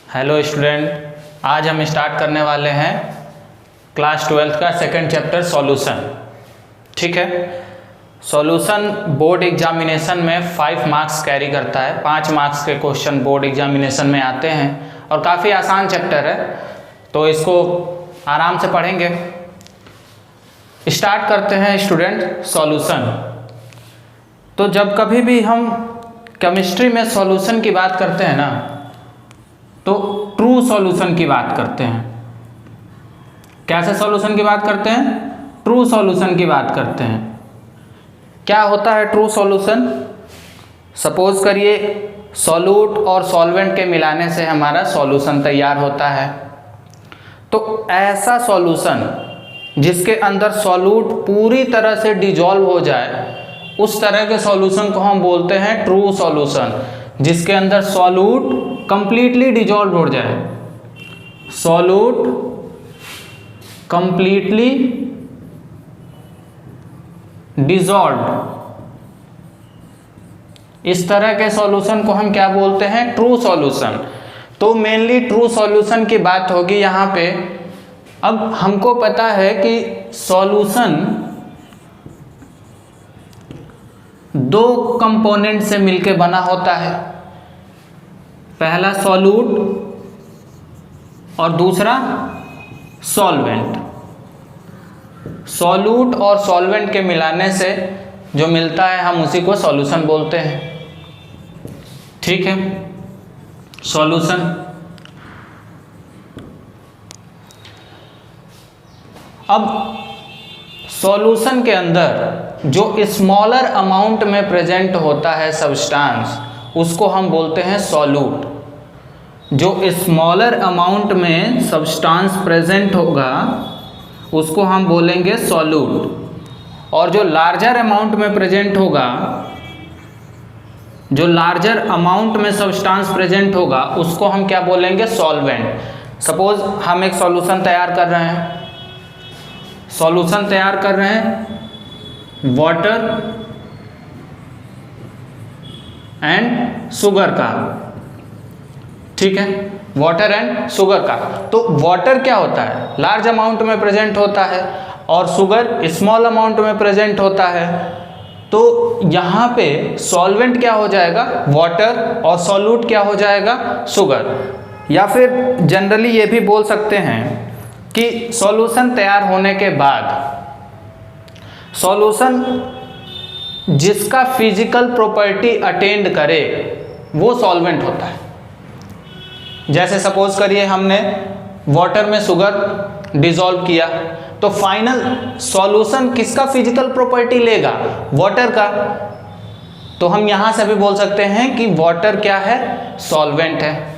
Hello student, आज हम start करने वाले हैं क्लास 12th का सेकंड चैप्टर सॉल्यूशन। ठीक है, सॉल्यूशन बोर्ड एग्जामिनेशन में 5 मार्क्स कैरी करता है। 5 मार्क्स के क्वेश्चन बोर्ड एग्जामिनेशन में आते हैं और काफ़ी आसान चैप्टर है, तो इसको आराम से पढ़ेंगे। स्टार्ट करते हैं स्टूडेंट सॉल्यूशन। तो जब कभी भी हम केमिस्ट्री में सॉल्यूशन की बात करते हैं ना, तो ट्रू सॉल्यूशन की बात करते हैं। कैसे सॉल्यूशन की बात करते हैं? ट्रू सॉल्यूशन की बात करते हैं। क्या होता है ट्रू सॉल्यूशन? सपोज करिए सॉल्यूट और सॉल्वेंट के मिलाने से हमारा सॉल्यूशन तैयार होता है। तो ऐसा सॉल्यूशन जिसके अंदर सॉल्यूट पूरी तरह से डिजॉल्व हो जाए, उस तरह के सॉल्यूशन को हम बोलते हैं ट्रू सॉल्यूशन। जिसके अंदर सॉल्यूट कंप्लीटली डिजॉल्व हो जाए, सॉल्यूट कंप्लीटली डिजॉल्व, इस तरह के सॉल्यूशन को हम क्या बोलते हैं? True solution. तो मेनली ट्रू सॉल्यूशन की बात होगी यहाँ पे। अब हमको पता है कि सॉल्यूशन 2 कंपोनेंट से मिलकर बना होता है। पहला सॉल्यूट और दूसरा सॉल्वेंट। सॉल्यूट और सॉल्वेंट के मिलाने से जो मिलता है हम उसी को सॉल्यूशन बोलते हैं। ठीक है, सॉल्यूशन। अब सॉल्यूशन के अंदर जो स्मॉलर अमाउंट में प्रेजेंट होता है सब्सटेंस, उसको हम बोलते हैं सॉल्यूट। जो स्मॉलर अमाउंट में सब्सटेंस प्रेजेंट होगा उसको हम बोलेंगे सॉल्यूट। और जो लार्जर अमाउंट में प्रेजेंट होगा, जो लार्जर अमाउंट में सब्सटेंस प्रेजेंट होगा, उसको हम क्या बोलेंगे? सॉल्वेंट। सपोज हम एक सॉल्यूशन तैयार कर रहे हैं, सॉल्यूशन तैयार कर रहे हैं वाटर एंड शुगर का। ठीक है, वाटर एंड शुगर का। तो वाटर क्या होता है? लार्ज अमाउंट में प्रेजेंट होता है और शुगर स्मॉल अमाउंट में प्रेजेंट होता है। तो यहाँ पे सॉल्वेंट क्या हो जाएगा? वाटर, और सॉल्यूट क्या हो जाएगा? शुगर। या फिर जनरली ये भी बोल सकते हैं कि सॉल्यूशन तैयार होने के बाद सॉल्यूशन जिसका फिजिकल प्रॉपर्टी अटेंड करे वो सॉल्वेंट होता है। जैसे सपोज करिए हमने वाटर में शुगर डिसॉल्व किया, तो फाइनल सॉल्यूशन किसका फिजिकल प्रॉपर्टी लेगा? वाटर का। तो हम यहाँ से भी बोल सकते हैं कि वाटर क्या है? सॉल्वेंट है।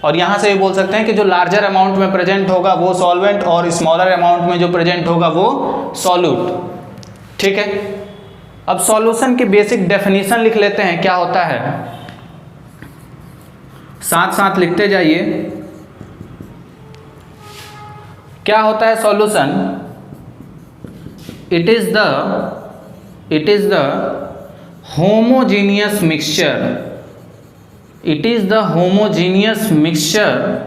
और यहाँ से भी बोल सकते हैं कि जो लार्जर अमाउंट में प्रेजेंट होगा वो सॉल्वेंट, और स्मॉलर अमाउंट में जो प्रेजेंट होगा वो सॉल्यूट। ठीक है, अब सॉल्यूशन की बेसिक डेफिनेशन लिख लेते हैं। क्या होता है? साथ साथ लिखते जाइए। क्या होता है solution? It is the homogeneous mixture. It is the homogeneous mixture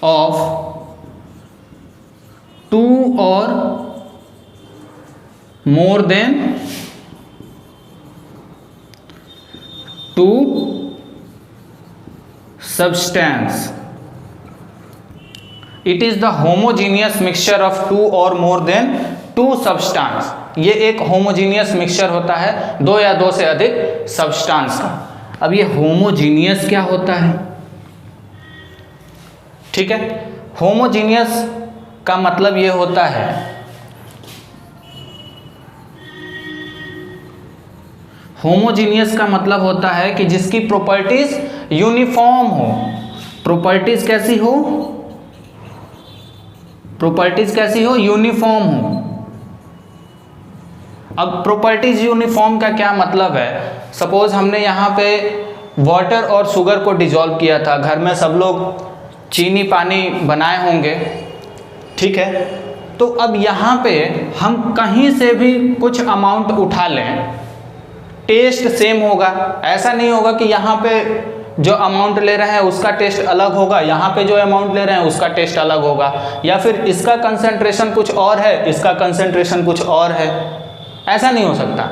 of 2 और more than 2 substance. It is the homogeneous mixture of 2 or more than 2 substance. ये एक homogeneous mixture होता है 2 या 2 से अधिक substance का। अब ये homogeneous क्या होता है? ठीक है, homogeneous का मतलब ये होता है होमोजीनियस का मतलब होता है कि जिसकी प्रॉपर्टीज यूनिफॉर्म हो। प्रॉपर्टीज कैसी हो? प्रॉपर्टीज कैसी हो? यूनिफॉर्म हो। अब प्रॉपर्टीज यूनिफॉर्म का क्या मतलब है? सपोज हमने यहाँ पे वाटर और शुगर को डिसॉल्व किया था। घर में सब लोग चीनी पानी बनाए होंगे। ठीक है, तो अब यहाँ पे हम कहीं से भी कुछ अमाउंट उठा लें, टेस्ट सेम होगा। ऐसा नहीं होगा कि यहाँ पे जो अमाउंट ले रहे हैं उसका टेस्ट अलग होगा, यहाँ पे जो अमाउंट ले रहे हैं उसका टेस्ट अलग होगा, या फिर इसका कंसंट्रेशन कुछ और है, इसका कंसंट्रेशन कुछ और है, ऐसा नहीं हो सकता।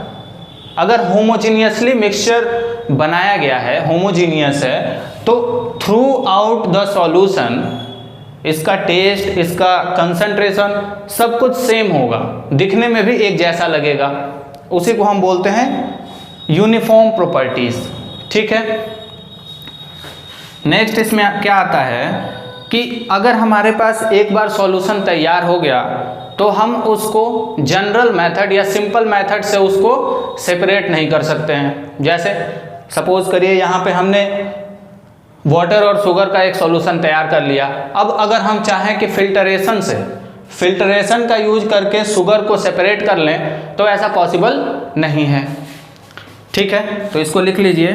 अगर होमोजीनियसली मिक्सचर बनाया गया है, होमोजीनियस है, तो थ्रू आउट द सॉल्यूशन इसका टेस्ट, इसका कंसंट्रेशन सब कुछ सेम होगा, दिखने में भी एक जैसा लगेगा। उसी को हम बोलते हैं यूनिफॉर्म प्रॉपर्टीज। ठीक है, नेक्स्ट इसमें क्या आता है कि अगर हमारे पास एक बार सॉल्यूशन तैयार हो गया तो हम उसको जनरल मेथड या सिंपल मेथड से उसको सेपरेट नहीं कर सकते हैं। जैसे सपोज करिए यहाँ पे हमने वाटर और शुगर का एक सॉल्यूशन तैयार कर लिया। अब अगर हम चाहें कि फिल्टरेशन का यूज करके शुगर को सेपरेट कर लें तो ऐसा पॉसिबल नहीं है। ठीक है, तो इसको लिख लीजिए,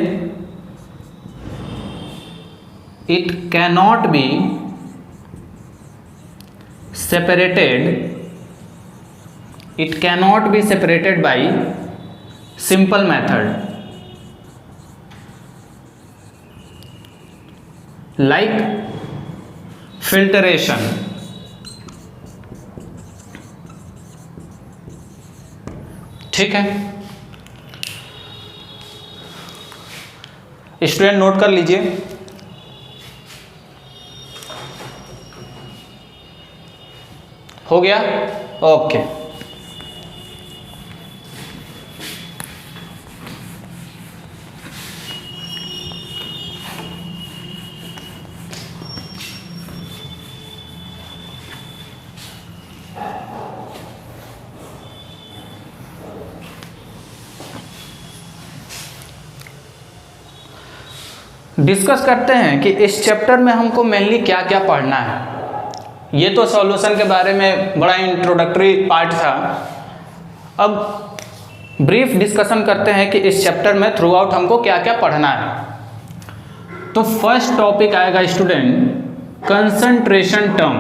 it cannot be separated, it cannot be separated by simple method like filtration। ठीक है, स्टूडेंट नोट कर लीजिए। हो गया, ओके। डिस्कस करते हैं कि इस चैप्टर में हमको मेनली क्या क्या पढ़ना है। ये तो सॉल्यूशन के बारे में बड़ा इंट्रोडक्टरी पार्ट था। अब ब्रीफ डिस्कशन करते हैं कि इस चैप्टर में थ्रू आउट हमको क्या क्या पढ़ना है। तो फर्स्ट टॉपिक आएगा student concentration term.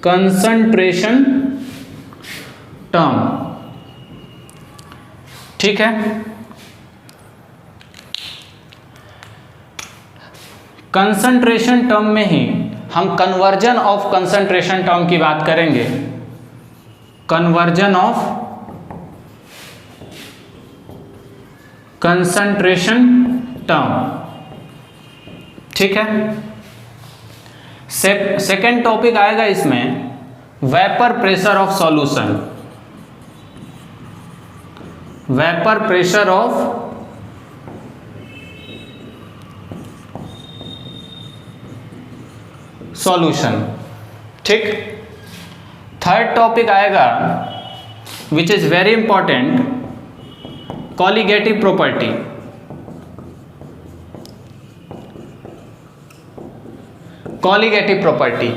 Concentration term, ठीक है। कंसंट्रेशन टर्म में ही हम कन्वर्जन ऑफ कंसंट्रेशन टर्म की बात करेंगे। कन्वर्जन ऑफ कंसंट्रेशन टर्म, ठीक है। सेकेंड टॉपिक आएगा इसमें vapour pressure of solution. Vapour pressure of solution, ठीक। थर्ड टॉपिक आएगा which is very important, colligative property. Colligative property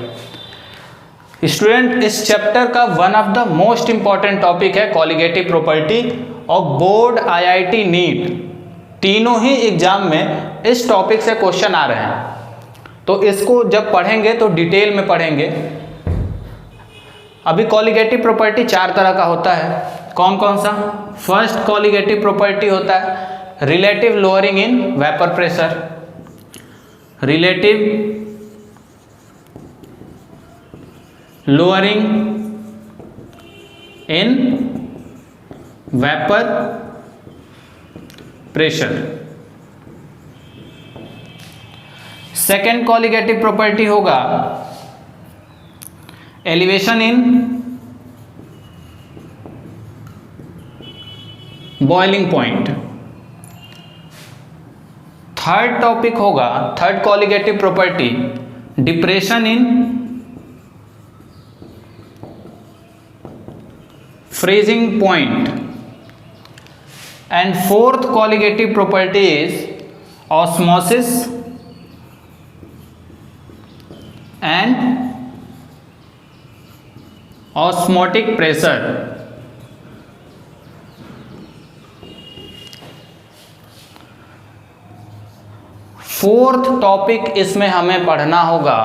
student इस चैप्टर का one of the most important topic है colligative property. और बोर्ड, आईआईटी, नीट तीनों ही exam में इस topic से क्वेश्चन आ रहे हैं। तो इसको जब पढ़ेंगे तो डिटेल में पढ़ेंगे। अभी कॉलिगेटिव प्रॉपर्टी चार तरह का होता है। कौन कौन सा? फर्स्ट कॉलिगेटिव प्रॉपर्टी होता है relative lowering in vapour pressure. Relative lowering in vapour pressure. Second colligative property होगा elevation in boiling point. Third topic होगा, third colligative property depression in freezing point. And fourth colligative property is osmosis and osmotic pressure. Fourth topic इसमें हमें पढ़ना होगा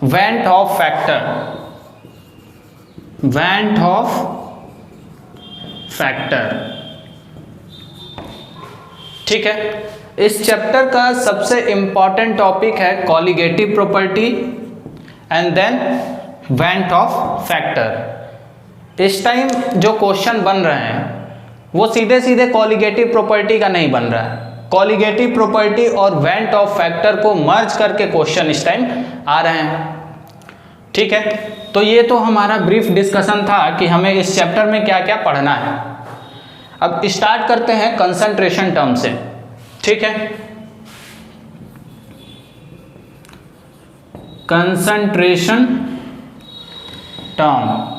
van't Hoff factor. Van't Hoff factor, ठीक है। इस chapter का सबसे इंपॉर्टेंट टॉपिक है colligative property and then van't Hoff factor. इस टाइम जो क्वेश्चन बन रहे हैं वो सीधे सीधे कॉलिगेटिव प्रॉपर्टी का नहीं बन रहा है, कॉलिगेटिव प्रॉपर्टी और वेंट ऑफ फैक्टर को मर्ज करके क्वेश्चन इस टाइम आ रहे हैं। ठीक है, तो ये तो हमारा ब्रीफ डिस्कशन था कि हमें इस चैप्टर में क्या क्या पढ़ना है। अब स्टार्ट करते हैं कंसंट्रेशन टर्म से। ठीक है, कंसंट्रेशन टर्म।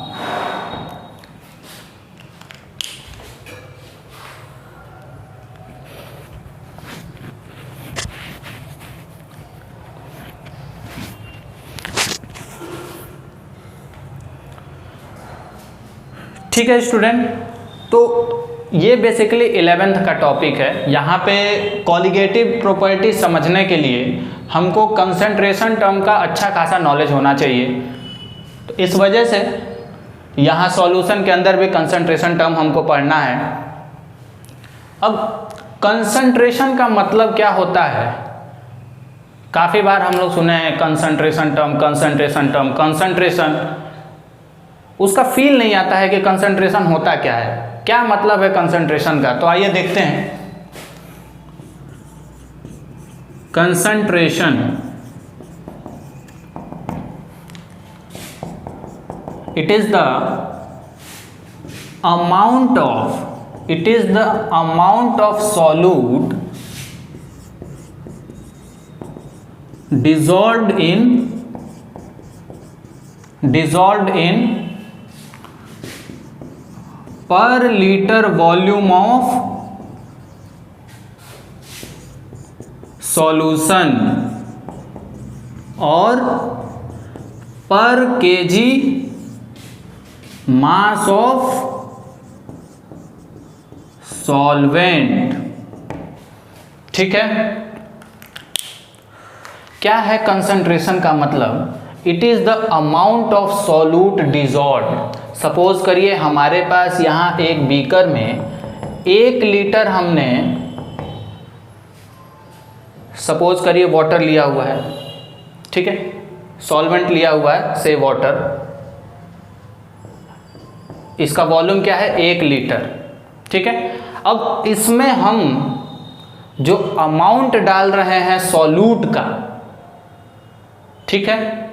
ठीक है स्टूडेंट, तो ये बेसिकली 11th का टॉपिक है। यहाँ पे कॉलिगेटिव प्रॉपर्टी समझने के लिए हमको कंसंट्रेशन टर्म का अच्छा खासा नॉलेज होना चाहिए। तो इस वजह से यहाँ सॉल्यूशन के अंदर भी कंसंट्रेशन टर्म हमको पढ़ना है। अब कंसंट्रेशन का मतलब क्या होता है? काफ़ी बार हम लोग सुने हैं concentration term, concentration term, concentration. उसका फील नहीं आता है कि कंसंट्रेशन होता क्या है, क्या मतलब है कंसंट्रेशन का। तो आइए देखते हैं। Concentration it is the amount of solute dissolved in per liter volume of solution और per kg mass of solvent। ठीक है, क्या है कंसंट्रेशन का मतलब? It is the amount of solute dissolved. Suppose करिए हमारे पास यहाँ एक बीकर में 1 लीटर हमने सपोज करिए वाटर लिया हुआ है। ठीक है, सॉल्वेंट लिया हुआ है, से वाटर। इसका वॉल्यूम क्या है? 1 लीटर। ठीक है, अब इसमें हम जो अमाउंट डाल रहे हैं सॉल्यूट का, ठीक है,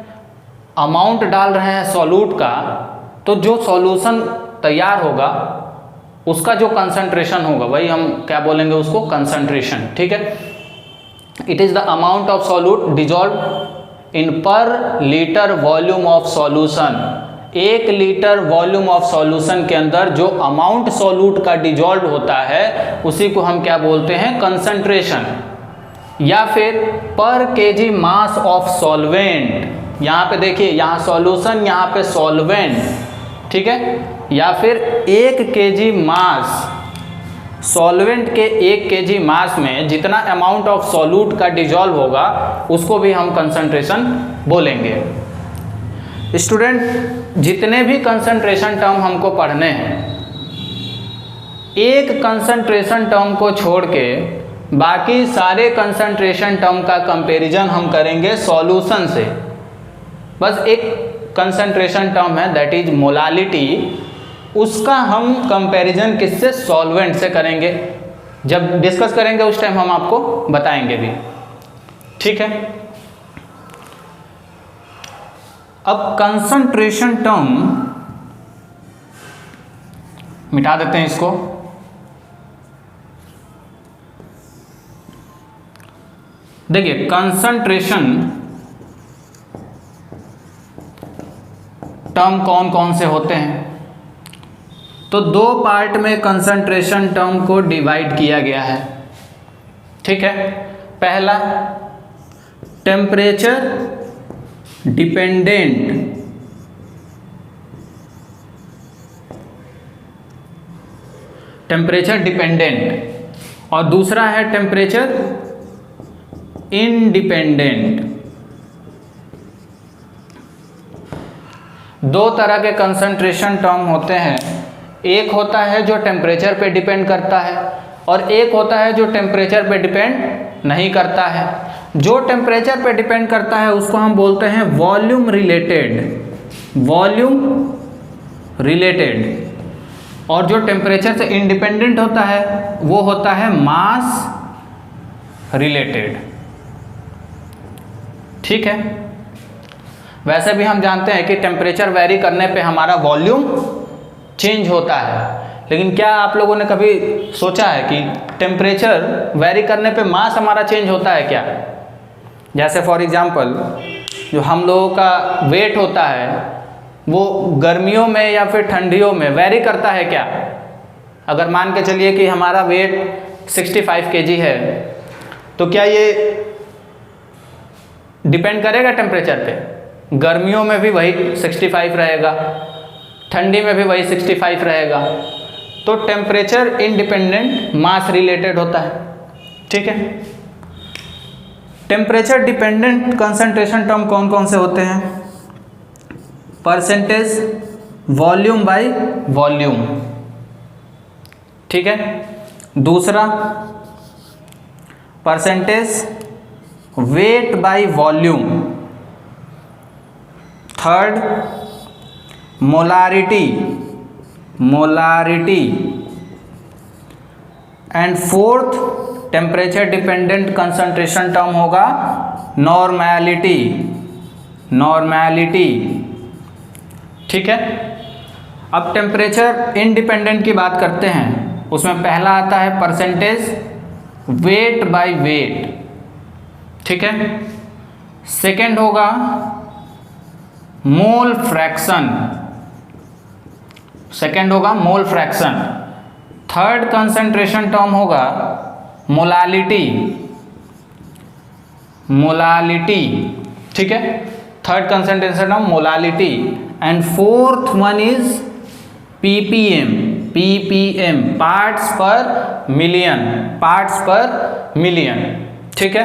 अमाउंट डाल रहे हैं सॉल्यूट का, तो जो सॉल्यूशन तैयार होगा उसका जो कंसंट्रेशन होगा वही हम क्या बोलेंगे उसको? कंसंट्रेशन। ठीक है, it is the amount of solute dissolve in per litre volume of solution. 1 litre volume of solution के अंदर जो अमाउंट सॉल्यूट का डिजॉल्व होता है उसी को हम क्या बोलते हैं? कंसंट्रेशन। या फिर पर केजी मास ऑफ सॉल्वेंट। यहाँ पे देखिए, यहाँ सॉल्यूशन, यहाँ पे सॉल्वेंट। ठीक है, या फिर 1 केजी मास सॉल्वेंट के 1 केजी मास में जितना अमाउंट ऑफ सॉल्यूट का डिजॉल्व होगा उसको भी हम कंसंट्रेशन बोलेंगे। स्टूडेंट, जितने भी कंसंट्रेशन टर्म हमको पढ़ने हैं, एक कंसंट्रेशन टर्म को छोड़ के बाकी सारे कंसंट्रेशन टर्म का कंपैरिजन हम करेंगे सॉल्यूशन से। बस एक कंसंट्रेशन टर्म है दैट इज मोलालिटी, उसका हम कंपैरिजन किससे? सॉल्वेंट से करेंगे। जब डिस्कस करेंगे उस टाइम हम आपको बताएंगे भी। ठीक है, अब कंसंट्रेशन टर्म मिटा देते हैं इसको। देखिए, कंसंट्रेशन टर्म कौन कौन से होते हैं? तो 2 पार्ट में कंसंट्रेशन टर्म को डिवाइड किया गया है। ठीक है, पहला टेम्परेचर डिपेंडेंट और दूसरा है टेम्परेचर इंडिपेंडेंट। 2 तरह के कंसंट्रेशन टर्म होते हैं। एक होता है जो टेम्परेचर पे डिपेंड करता है और एक होता है जो टेम्परेचर पे डिपेंड नहीं करता है। जो टेम्परेचर पे डिपेंड करता है उसको हम बोलते हैं वॉल्यूम रिलेटेड, वॉल्यूम रिलेटेड। और जो टेम्परेचर से इंडिपेंडेंट होता है वो होता है मास रिलेटेड। ठीक है, वैसे भी हम जानते हैं कि टेम्परेचर वेरी करने पे हमारा वॉल्यूम चेंज होता है, लेकिन क्या आप लोगों ने कभी सोचा है कि टेम्परेचर वेरी करने पे मास हमारा चेंज होता है क्या? जैसे फॉर एग्जांपल जो हम लोगों का वेट होता है वो गर्मियों में या फिर ठंडियों में वेरी करता है क्या? अगर मान के चलिए कि हमारा वेट 65 kg है, तो क्या ये डिपेंड करेगा टेम्परेचर पे? गर्मियों में भी वही 65 रहेगा, ठंडी में भी वही 65 रहेगा। तो टेम्परेचर इंडिपेंडेंट मास रिलेटेड होता है। ठीक है, टेम्परेचर डिपेंडेंट कंसंट्रेशन टर्म कौन कौन से होते हैं? Percentage volume by volume. ठीक है, दूसरा percentage weight by volume. Third molarity, molarity. And fourth temperature dependent concentration term होगा नॉर्मैलिटी, नॉर्मैलिटी। ठीक है, अब टेम्परेचर इंडिपेंडेंट की बात करते हैं। उसमें पहला आता है परसेंटेज वेट बाय वेट। ठीक है, सेकंड होगा मोल फ्रैक्शन, सेकंड होगा mole fraction. Third concentration term होगा मोलालिटी, मोलालिटी। ठीक है, third concentration term molality. And fourth one is ppm, ppm parts पर मिलियन, पार्ट्स पर मिलियन। ठीक है,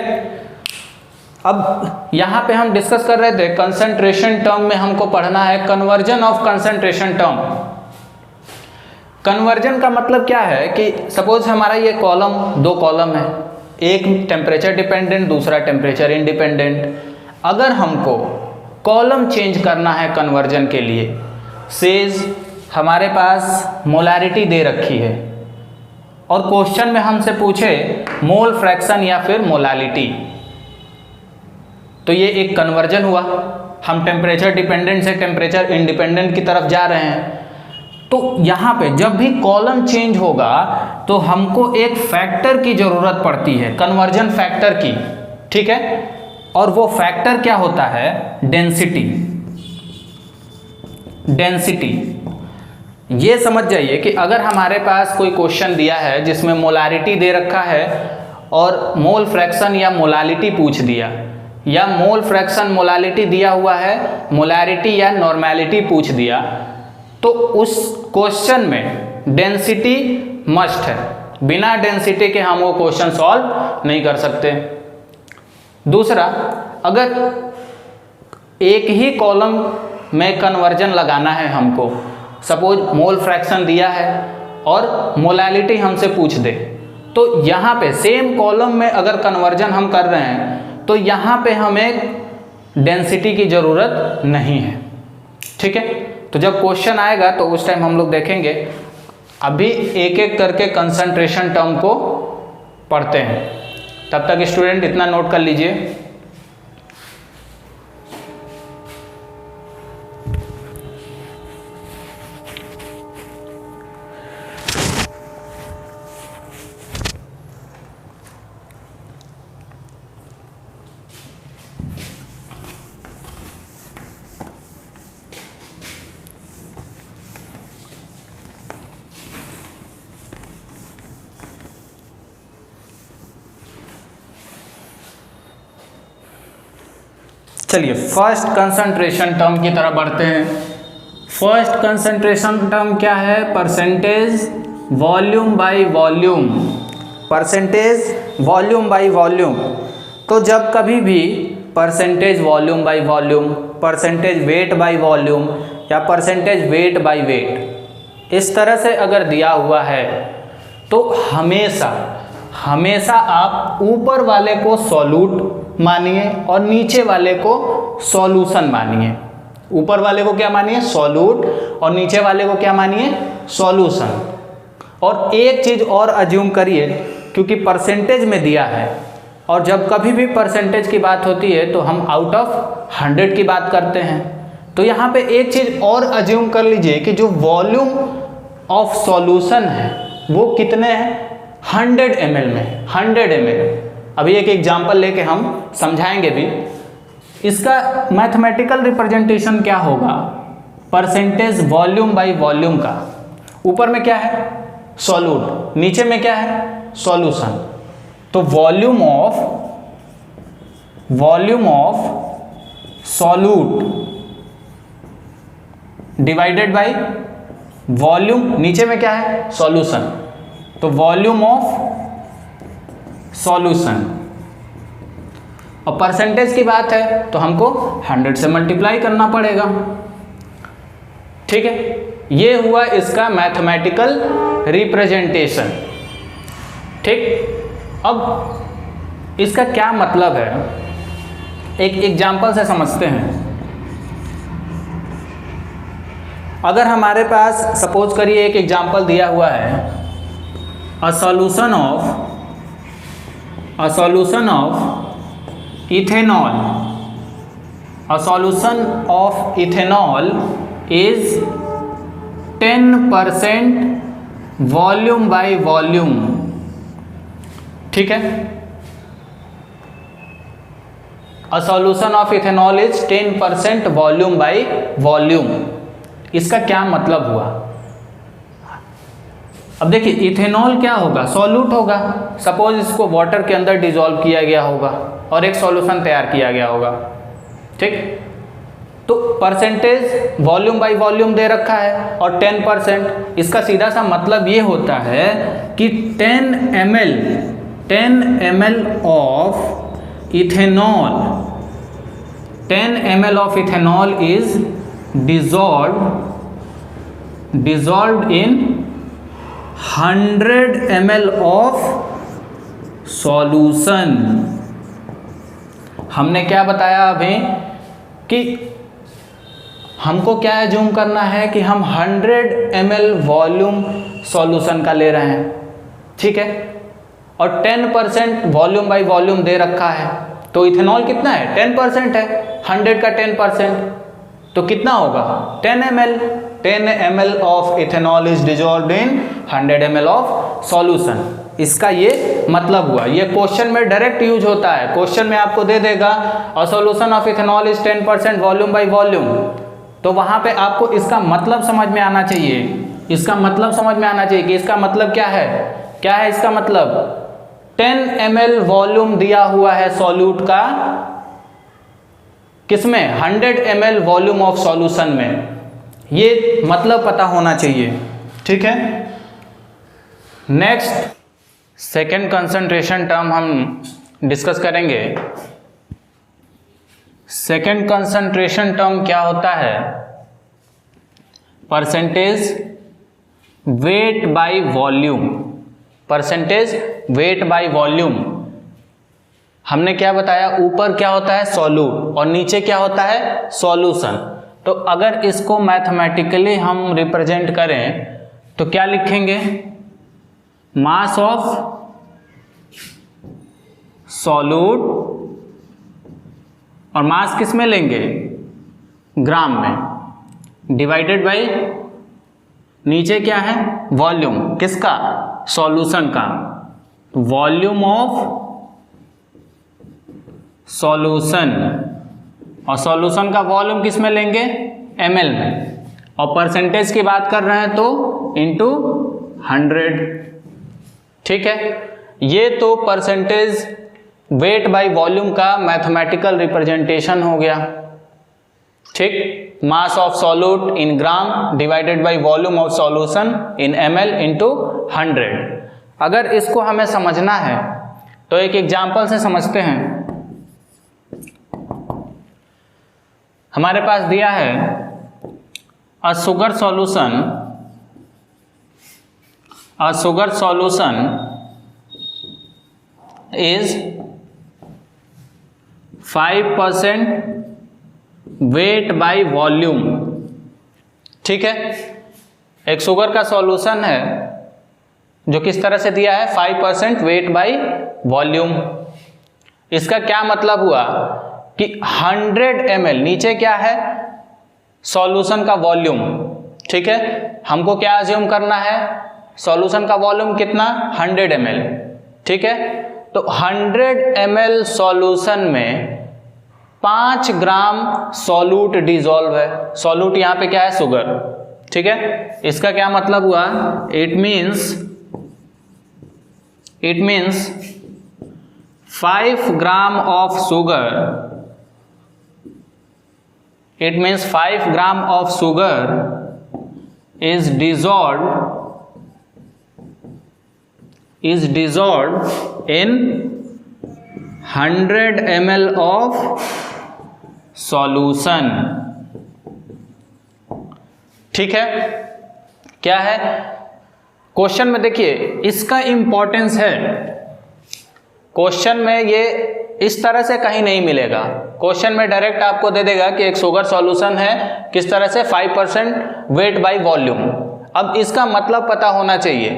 अब यहाँ पे हम डिस्कस कर रहे थे कंसंट्रेशन टर्म में हमको पढ़ना है conversion of concentration term. Conversion का मतलब क्या है कि सपोज हमारा ये कॉलम, दो कॉलम है, एक टेम्परेचर डिपेंडेंट दूसरा टेम्परेचर इंडिपेंडेंट। अगर हमको कॉलम चेंज करना है कन्वर्जन के लिए, सेज हमारे पास मोलारिटी दे रखी है और क्वेश्चन में हमसे पूछे मोल फ्रैक्शन या फिर मोलालिटी, तो ये एक कन्वर्जन हुआ। हम टेम्परेचर डिपेंडेंट से टेम्परेचर इंडिपेंडेंट की तरफ जा रहे हैं। तो यहाँ पे जब भी कॉलम चेंज होगा तो हमको एक फैक्टर की ज़रूरत पड़ती है, कन्वर्जन फैक्टर की। ठीक है, और वो फैक्टर क्या होता है? Density, density. ये समझ जाइए कि अगर हमारे पास कोई क्वेश्चन दिया है जिसमें मोलारिटी दे रखा है और मोल फ्रैक्शन या मोलालिटी पूछ दिया, या मोल फ्रैक्शन मोलालिटी दिया हुआ है, मोलारिटी या नॉर्मैलिटी पूछ दिया, तो उस क्वेश्चन में डेंसिटी मस्ट है। बिना डेंसिटी के हम वो क्वेश्चन सॉल्व नहीं कर सकते। दूसरा, अगर एक ही कॉलम में कन्वर्जन लगाना है हमको, सपोज मोल फ्रैक्शन दिया है और मोलालिटी हमसे पूछ दे, तो यहाँ पे सेम कॉलम में अगर कन्वर्जन हम कर रहे हैं तो यहाँ पे हमें डेंसिटी की ज़रूरत नहीं है। ठीक है, तो जब क्वेश्चन आएगा तो उस टाइम हम लोग देखेंगे। अभी एक एक करके कंसंट्रेशन टर्म को पढ़ते हैं, तब तक स्टूडेंट इतना नोट कर लीजिए। चलिए फर्स्ट कंसंट्रेशन टर्म की तरफ बढ़ते हैं। फर्स्ट कंसंट्रेशन टर्म क्या है? Percentage volume by volume, percentage volume by volume. तो जब कभी भी percentage volume by volume, percentage weight by volume या परसेंटेज वेट बाय वेट इस तरह से अगर दिया हुआ है तो हमेशा आप ऊपर वाले को सॉल्यूट मानिए और नीचे वाले को सॉल्यूशन मानिए। ऊपर वाले को क्या मानिए? सॉल्यूट, और नीचे वाले को क्या मानिए? सॉल्यूशन। और एक चीज और अज्यूम करिए, क्योंकि परसेंटेज में दिया है और जब कभी भी परसेंटेज की बात होती है तो हम आउट ऑफ 100 की बात करते हैं। तो यहाँ पे एक चीज और अज्यूम कर लीजिए कि जो वॉल्यूम ऑफ सॉल्यूशन है वो कितने हैं? 100 ml में, 100 ml। अभी एक एग्जांपल लेके हम समझाएंगे भी। इसका मैथमेटिकल रिप्रेजेंटेशन क्या होगा? परसेंटेज वॉल्यूम बाय वॉल्यूम का। ऊपर में क्या है? सॉल्यूट, नीचे में क्या है? सॉल्यूशन। तो volume of solute divided by volume, नीचे में क्या है? सॉल्यूशन। तो वॉल्यूम ऑफ सॉल्यूशन, और परसेंटेज की बात है तो हमको 100 से मल्टीप्लाई करना पड़ेगा। ठीक है, ये हुआ इसका मैथमेटिकल रिप्रेजेंटेशन। ठीक, अब इसका क्या मतलब है एक एग्जाम्पल से समझते हैं। अगर हमारे पास सपोज करिए एक एग्जाम्पल दिया हुआ है, a solution of ethanol, a solution of ethanol is 10% volume by volume. ठीक है, a solution of ethanol is 10% volume by volume. इसका क्या मतलब हुआ? अब देखिए, इथेनॉल क्या होगा? सॉल्यूट होगा। सपोज इसको वाटर के अंदर डिसॉल्व किया गया होगा और एक सॉल्यूशन तैयार किया गया होगा। ठीक, तो परसेंटेज वॉल्यूम बाय वॉल्यूम दे रखा है और 10%। इसका सीधा सा मतलब ये होता है कि 10 ml of ethanol, 10 ml of ethanol is dissolved in 100 ml of solution। हमने क्या बताया अभी कि हमको क्या एज्यूम करना है कि हम 100 ml वॉल्यूम सॉल्यूशन का ले रहे हैं। ठीक है, और 10% वॉल्यूम बाय वॉल्यूम दे रखा है। तो इथेनॉल कितना है? 10% है। 100 का 10% तो कितना होगा? 10 ml। 10 ml of ethanol is dissolved in 100 ml of solution. इसका ये मतलब हुआ। ये क्वेश्चन में डायरेक्ट यूज होता है। क्वेश्चन में आपको दे देगा a solution of ethanol is 10% volume by volume, तो वहां पे आपको इसका मतलब समझ में आना चाहिए। इसका मतलब समझ में आना चाहिए कि इसका मतलब क्या है। क्या है इसका मतलब? 10 ml वॉल्यूम दिया हुआ है सॉल्यूट का, किसमें? 100 ml वॉल्यूम ऑफ सॉल्यूशन में। ये मतलब पता होना चाहिए। ठीक है, नेक्स्ट सेकेंड कंसंट्रेशन टर्म हम डिस्कस करेंगे। सेकेंड कंसंट्रेशन टर्म क्या होता है? Percentage weight by volume. Percentage weight by volume. हमने क्या बताया? ऊपर क्या होता है? सॉल्यूट, और नीचे क्या होता है? सॉल्यूशन। तो अगर इसको मैथमेटिकली हम रिप्रेजेंट करें तो क्या लिखेंगे? मास ऑफ सॉल्यूट, और मास किस में लेंगे? ग्राम में, डिवाइडेड बाय नीचे क्या है? वॉल्यूम। किसका? सॉल्यूशन का। वॉल्यूम ऑफ सॉल्यूशन, और सॉल्यूशन का वॉल्यूम किस में लेंगे? ml में, और परसेंटेज की बात कर रहे हैं तो इंटू 100। ठीक है, ये तो परसेंटेज वेट बाय वॉल्यूम का मैथमेटिकल रिप्रेजेंटेशन हो गया। ठीक, mass of solute in gram divided by volume of solution in ml into 100। अगर इसको हमें समझना है तो एक एग्जाम्पल से समझते हैं। हमारे पास दिया है अ sugar a sugar solution is 5% weight by volume। ठीक है, एक शुगर का सॉल्यूशन है जो किस तरह से दिया है, 5% वेट बाई वॉल्यूम। इसका क्या मतलब हुआ कि 100 ml, नीचे क्या है, सॉल्यूशन का वॉल्यूम। ठीक है, हमको क्या अज्यूम करना है, सॉल्यूशन का वॉल्यूम कितना, 100 ml। ठीक है, तो 100 ml सॉल्यूशन में 5 ग्राम सॉल्यूट डिसॉल्व है। सॉल्यूट यहाँ पे क्या है, शुगर। ठीक है, इसका क्या मतलब हुआ, it means 5 gram of sugar, it means 5 gram of sugar is dissolved in 100 ml of solution। ठीक है, क्या है क्वेश्चन में, देखिए इसका इंपॉर्टेंस है। क्वेश्चन में ये इस तरह से कहीं नहीं मिलेगा। क्वेश्चन में डायरेक्ट आपको दे देगा कि एक शुगर सॉल्यूशन है किस तरह से, 5% वेट बाय वॉल्यूम। अब इसका मतलब पता होना चाहिए,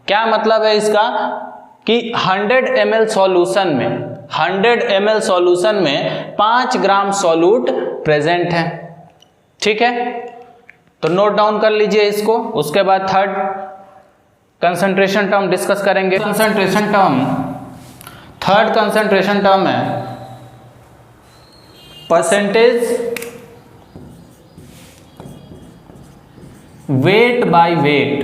क्या मतलब है इसका, कि 100 ml सॉल्यूशन में 5 ग्राम सॉल्यूट प्रेजेंट है। ठीक है, तो नोट डाउन कर लीजिए इसको। उसके बाद थर्ड कंसंट्रेशन टर्म डिस्कस करेंगे। थर्ड कंसंट्रेशन टर्म है percentage weight by weight.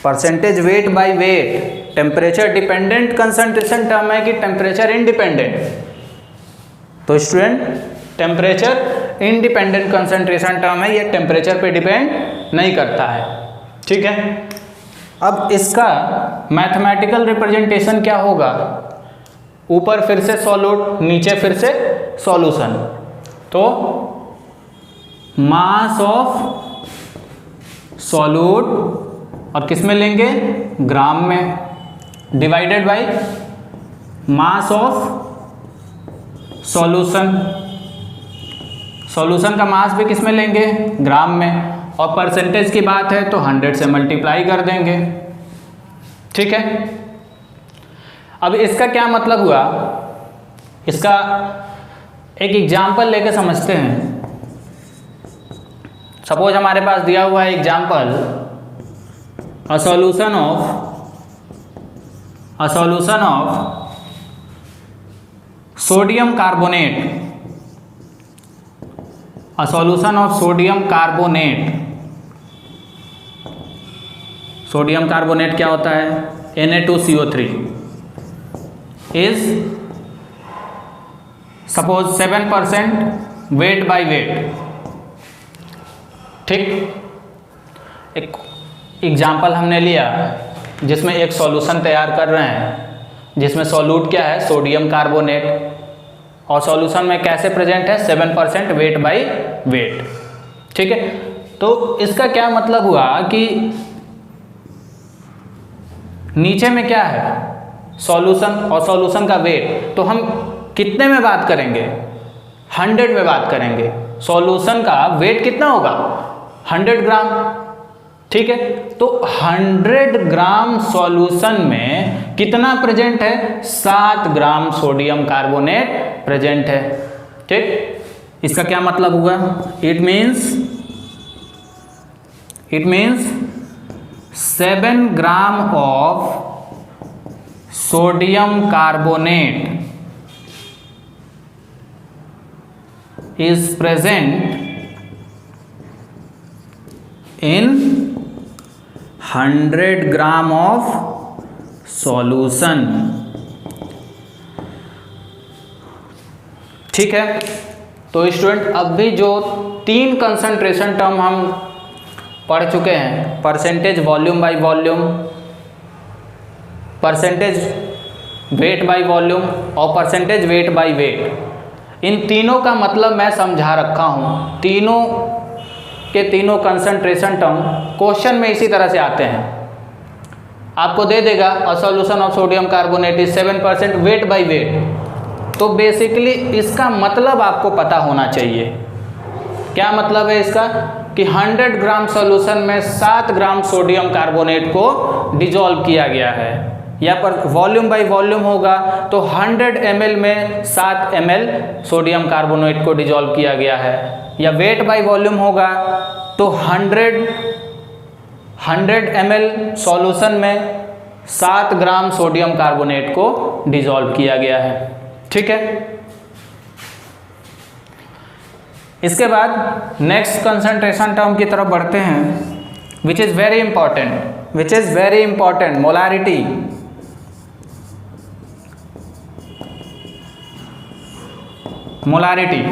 Percentage weight by weight temperature dependent concentration term है कि टेम्परेचर इंडिपेंडेंट? तो student temperature independent concentration term है, ये टेम्परेचर पे डिपेंड नहीं करता है। ठीक है, अब इसका मैथमेटिकल रिप्रेजेंटेशन क्या होगा, ऊपर फिर से सॉल्यूट, नीचे फिर से सॉल्यूशन। तो मास ऑफ सॉल्यूट और किस में लेंगे, ग्राम में, divided by mass of solution. Solution का मास भी किस में लेंगे, ग्राम में, और परसेंटेज की बात है तो 100 से मल्टीप्लाई कर देंगे। ठीक है, अब इसका क्या मतलब हुआ, इसका एक एग्जाम्पल लेके समझते हैं। सपोज हमारे पास दिया हुआ है example, a solution of sodium carbonate. A solution of sodium carbonate. Sodium carbonate क्या होता है, Na2CO3 is suppose 7% weight by weight. ठीक, एक एग्जाम्पल हमने लिया जिसमें एक सॉल्यूशन तैयार कर रहे हैं, जिसमें सॉल्यूट क्या है, सोडियम कार्बोनेट, और सॉल्यूशन में कैसे प्रेजेंट है, 7% वेट बाय वेट। ठीक है, तो इसका क्या मतलब हुआ कि नीचे में क्या है, सॉल्यूशन, और सॉल्यूशन का वेट, तो हम कितने में बात करेंगे, 100 में बात करेंगे। सॉल्यूशन का वेट कितना होगा, 100 ग्राम। ठीक है, तो 100 ग्राम सॉल्यूशन में कितना प्रेजेंट है, 7 ग्राम सोडियम कार्बोनेट प्रेजेंट है। ठीक, इसका क्या मतलब हुआ, it means 7 gram of sodium carbonate is present in 100 gram of solution। ठीक है, तो स्टूडेंट अब भी जो 3 कंसंट्रेशन टर्म हम पढ़ चुके हैं, percentage volume by volume, percentage weight by volume और परसेंटेज वेट बाय वेट, इन तीनों का मतलब मैं समझा रखा हूँ। तीनों के तीनों कंसंट्रेशन टर्म क्वेश्चन में इसी तरह से आते हैं। आपको दे देगा a solution of sodium carbonate is 7% weight by weight. तो बेसिकली इसका मतलब आपको पता होना चाहिए। क्या मतलब है इसका कि 100 ग्राम सॉल्यूशन में 7 ग्राम सोडियम कार्बोनेट को डिजोल्व किया गया है। यहाँ पर वॉल्यूम बाय वॉल्यूम होगा तो 100 ml में 7 ml सोडियम कार्बोनेट को डिजोल्व किया गया है, या वेट बाय वॉल्यूम होगा तो 100 ml सॉल्यूशन में 7 ग्राम सोडियम कार्बोनेट को डिजोल्व किया गया है। ठीक है, इसके बाद नेक्स्ट कंसंट्रेशन टर्म की तरफ बढ़ते हैं, which is very important, molarity. Molarity,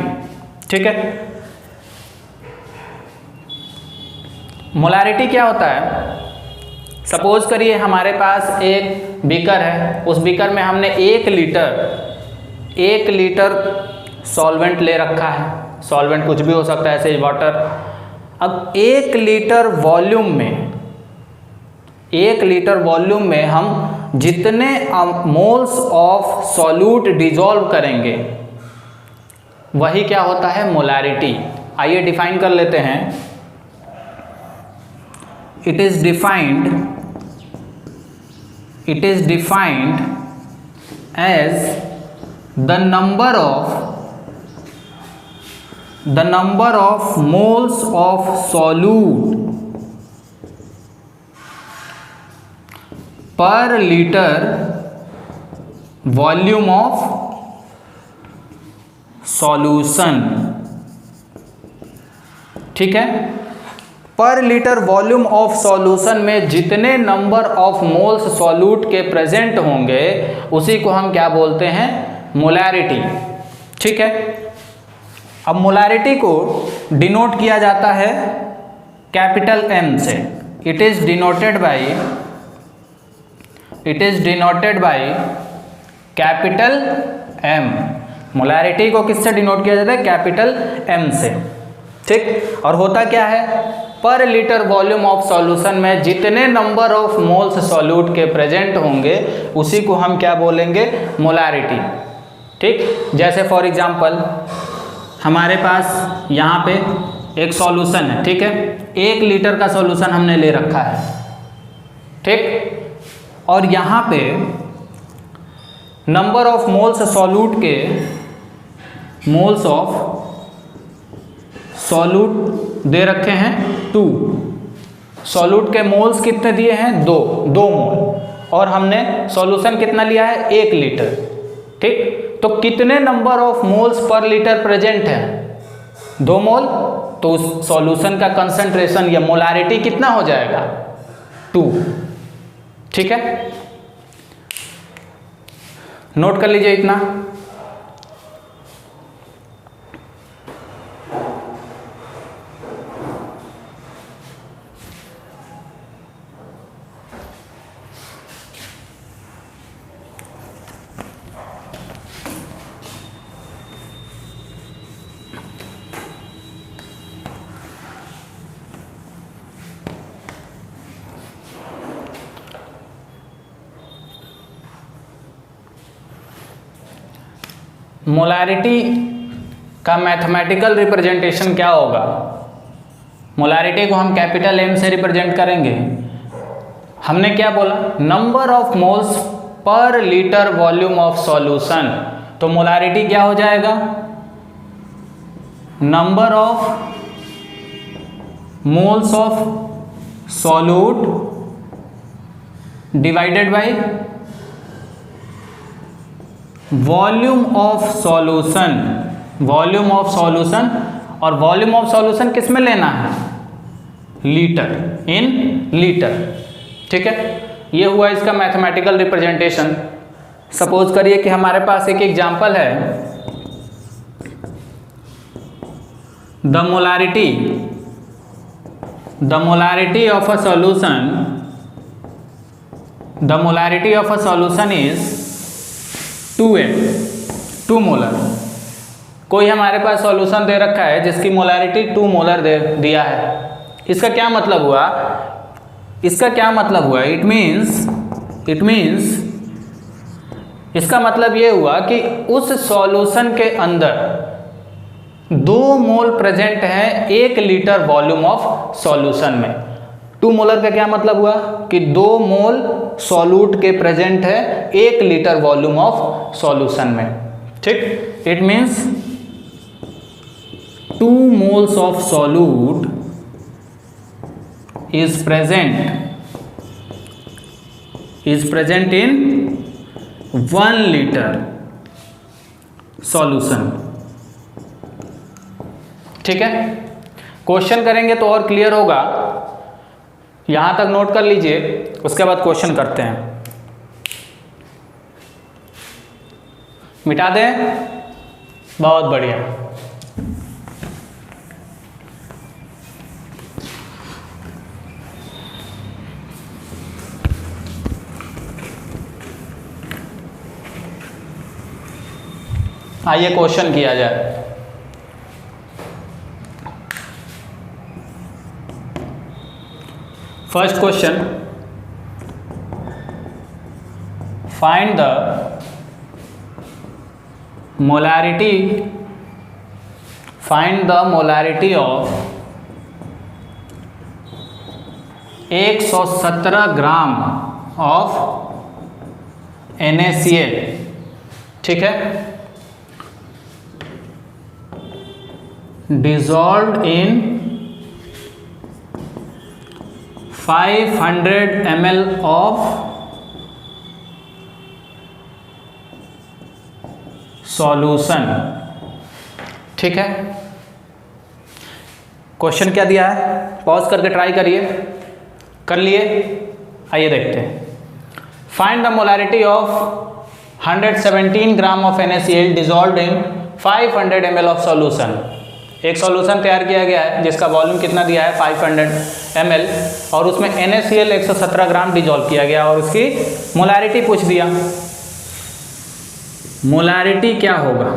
ठीक है। मोलारिटी क्या होता है? सपोज करिए हमारे पास एक बीकर है, उस बीकर में हमने 1 लीटर सॉल्वेंट ले रखा है। सॉल्वेंट कुछ भी हो सकता है, ऐसे वाटर। अब 1 लीटर वॉल्यूम में हम जितने मोल्स ऑफ सॉल्यूट डिजोल्व करेंगे वही क्या होता है? मोलारिटी। आइए डिफाइन कर लेते हैं। It is defined as the number of moles of solute per liter volume of solution। ठीक है, पर लीटर वॉल्यूम ऑफ सॉल्यूशन में जितने नंबर ऑफ मोल्स सॉल्यूट के प्रेजेंट होंगे उसी को हम क्या बोलते हैं? मोलारिटी। ठीक है, अब मोलारिटी को डिनोट किया जाता है कैपिटल M से। It is denoted by capital M। Molarity को किससे डिनोट किया जाता है? कैपिटल M से। ठीक, और होता क्या है? पर लीटर वॉल्यूम ऑफ सॉल्यूशन में जितने नंबर ऑफ मोल्स सॉल्यूट के प्रेजेंट होंगे उसी को हम क्या बोलेंगे? मोलारिटी। ठीक, जैसे फॉर एग्जांपल हमारे पास यहाँ पे एक सॉल्यूशन है। ठीक है, 1 लीटर का सॉल्यूशन हमने ले रखा है। ठीक, और यहाँ पे नंबर ऑफ मोल्स सॉल्यूट के सॉल्यूट दे रखे हैं 2। सॉल्यूट के मोल्स कितने दिए हैं? 2 मोल, और हमने सॉल्यूशन कितना लिया है? 1 लीटर। ठीक, तो कितने number of moles per litre present है? 2 मोल। तो उस सॉल्यूशन का कंसंट्रेशन या मोलारिटी कितना हो जाएगा? 2। ठीक है, नोट कर लीजिए इतना। मोलारिटी का मैथमेटिकल रिप्रेजेंटेशन क्या होगा? मोलारिटी को हम कैपिटल M से रिप्रेजेंट करेंगे। हमने क्या बोला? Number of moles per litre volume of solution. तो मोलारिटी क्या हो जाएगा? Number of moles of solute divided by volume of solution. Volume of solution, और वॉल्यूम ऑफ सॉल्यूशन किस में लेना है? Litre, in litre. ठीक है, ये हुआ इसका मैथमेटिकल रिप्रेजेंटेशन। सपोज करिए कि हमारे पास एक एग्जांपल है, the molarity of a solution is 2m, 2 molar. कोई हमारे पास सॉल्यूशन दे रखा है जिसकी मोलारिटी 2 मोलर दिया है। इसका क्या मतलब हुआ? इट मीन्स इट मीन्स इसका मतलब ये हुआ कि उस सॉल्यूशन के अंदर 2 मोल प्रेजेंट है 1 लीटर वॉल्यूम ऑफ सॉल्यूशन में। 2 मोलर का क्या मतलब हुआ कि 2 मोल सॉल्यूट के प्रेजेंट है 1 लीटर वॉल्यूम ऑफ सॉल्यूशन में। ठीक, it means 2 moles of solute is present in 1 liter solution। ठीक है, क्वेश्चन करेंगे तो और क्लियर होगा, यहां तक नोट कर लीजिए, उसके बाद क्वेश्चन करते हैं। मिटा दें, बहुत बढ़िया। आइए क्वेश्चन किया जाए। First question, find the molarity of 117 gram of NaCl। ठीक है, dissolved in 500 ml of solution। ठीक है, क्वेश्चन क्या दिया है, पॉज करके ट्राई करिए। कर लिए, आइए देखते हैं। Find the molarity of 117 gram of NaCl dissolved in 500 ml of solution. एक सॉल्यूशन तैयार किया गया है जिसका वॉल्यूम कितना दिया है 500 ml, और उसमें NaCl 117 ग्राम डिजॉल्व किया गया और उसकी मोलारिटी पूछ दिया। मोलारिटी क्या होगा,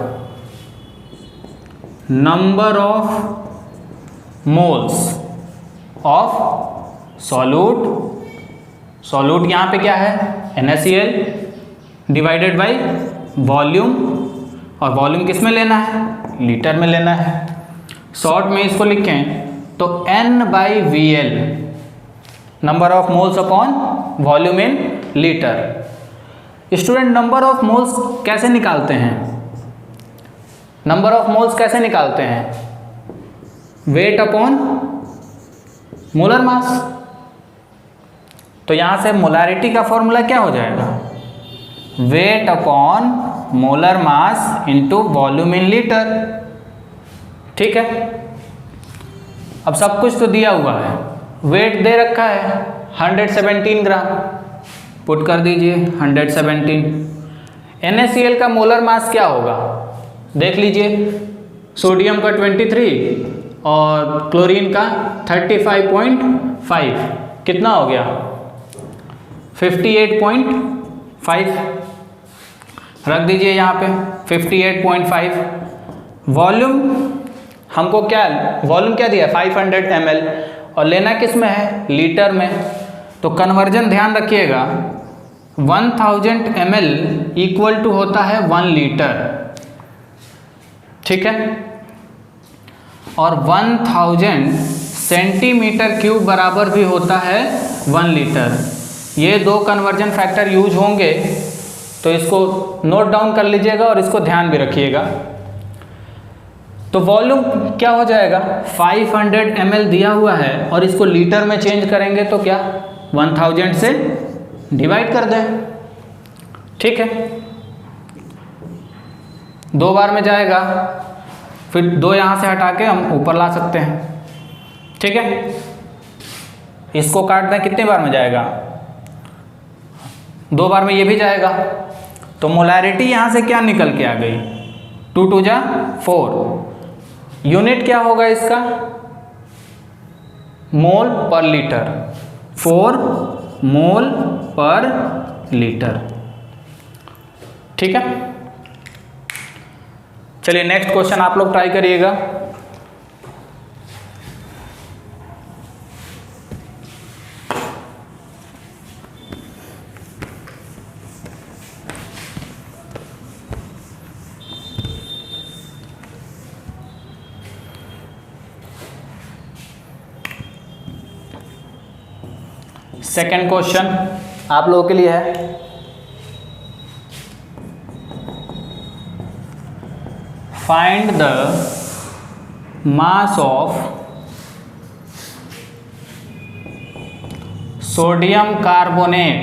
number of moles of solute यहाँ पे क्या है NaCl डिवाइडेड बाई वॉल्यूम, और वॉल्यूम किस में लेना है, लीटर में लेना है। शॉर्ट में इसको लिखें तो N/VL, number of moles upon volume in litre. Student, number of moles कैसे निकालते हैं, नंबर ऑफ मोल्स कैसे निकालते हैं, वेट अपॉन मोलर मास। तो यहां से मोलारिटी का फॉर्मूला क्या हो जाएगा, wait upon molar mass into volume in litre. ठीक है, अब सब कुछ तो दिया हुआ है, वेट दे रखा है 117 ग्राम, पुट कर दीजिए 117। NaCl का मोलर मास क्या होगा, देख लीजिए, सोडियम का 23 और क्लोरीन का 35.5, कितना हो गया 58.5, रख दीजिए यहाँ पे 58.5। वॉल्यूम हमको क्या, वॉल्यूम क्या दिया 500 ml, और लेना किस में है, लीटर में। तो कन्वर्जन ध्यान रखिएगा, 1000 ml इक्वल टू होता है 1 लीटर। ठीक है, और 1000 सेंटीमीटर क्यूब बराबर भी होता है 1 लीटर। ये 2 कन्वर्जन फैक्टर यूज होंगे, तो इसको नोट डाउन कर लीजिएगा और इसको ध्यान भी रखिएगा। तो वॉल्यूम क्या हो जाएगा, 500 ml दिया हुआ है और इसको लीटर में चेंज करेंगे तो क्या 1000 से डिवाइड कर दें। ठीक है, 2 बार में जाएगा, फिर 2 यहाँ से हटा के हम ऊपर ला सकते हैं। ठीक है, इसको काट दें, कितनी बार में जाएगा, 2 बार में ये भी जाएगा। तो मोलारिटी यहाँ से क्या निकल के आ गई, 2 2 जा 4। यूनिट क्या होगा इसका, मोल पर लीटर, 4 मोल पर लीटर। ठीक है, चलिए नेक्स्ट क्वेश्चन आप लोग ट्राई करिएगा। सेकेंड क्वेश्चन आप लोगों के लिए है। Find the mass of sodium carbonate,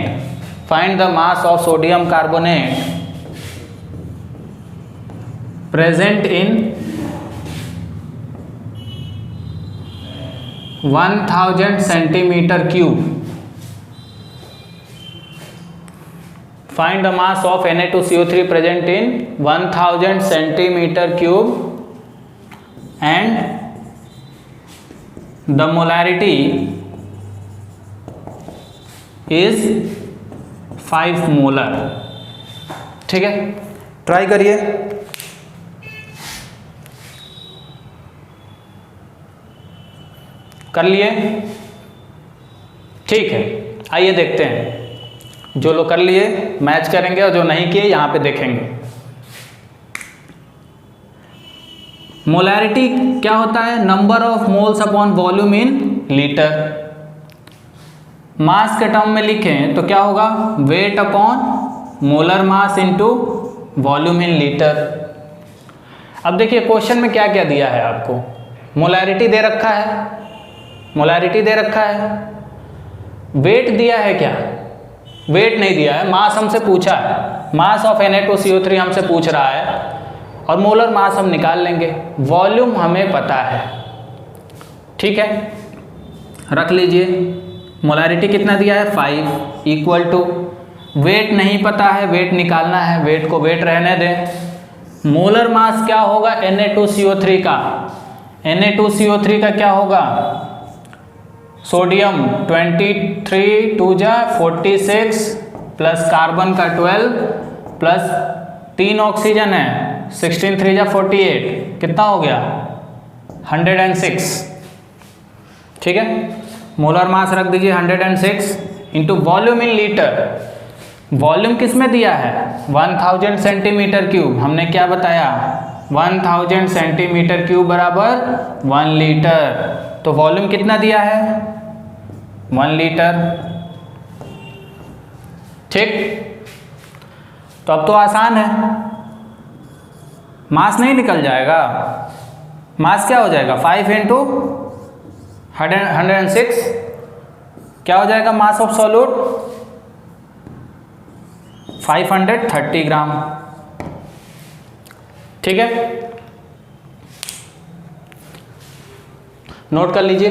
find the mass of sodium carbonate present in 1000 centimetre cube. Find the mass of Na2CO3 present in 1000 centimeter cube and the molarity is 5 molar। ठीक है, try करिए। कर लिए? ठीक है, आइए देखते हैं। जो लोग कर लिए मैच करेंगे और जो नहीं किए यहां पे देखेंगे। मोलैरिटी क्या होता है? Number of moles upon volume in litre. Mass के टर्म में लिखें तो क्या होगा? Weight upon molar mass into volume in litre. अब देखिए क्वेश्चन में क्या क्या दिया है आपको। मोलैरिटी दे रखा है, मोलैरिटी दे रखा है। वेट दिया है क्या? वेट नहीं दिया है। मास हमसे पूछा है, मास ऑफ Na2CO3 हमसे पूछ रहा है और मोलर मास हम निकाल लेंगे। वॉल्यूम हमें पता है, ठीक है, रख लीजिए। मोलैरिटी कितना दिया है? 5 इक्वल टू, वेट नहीं पता है, वेट निकालना है, वेट को वेट रहने दें। मोलर मास क्या होगा Na2CO3 का? Na2CO3 का क्या होगा? सोडियम 23 2 जा 46 प्लस कार्बन का 12 प्लस 3 ऑक्सीजन है 16 3 जा 48, कितना हो गया? 106। ठीक है, मोलर मास रख दीजिए 106 into volume in litre. Volume किस में दिया है? 1000 सेंटीमीटर क्यूब। हमने क्या बताया? 1000 सेंटीमीटर क्यूब बराबर 1 लीटर। तो वॉल्यूम कितना दिया है? 1 लीटर। ठीक, तो अब तो आसान है, मास नहीं निकल जाएगा। मास क्या हो जाएगा? 5 इंटू 106 क्या हो जाएगा? मास ऑफ सॉल्यूट 530 ग्राम। ठीक है, नोट कर लीजिए।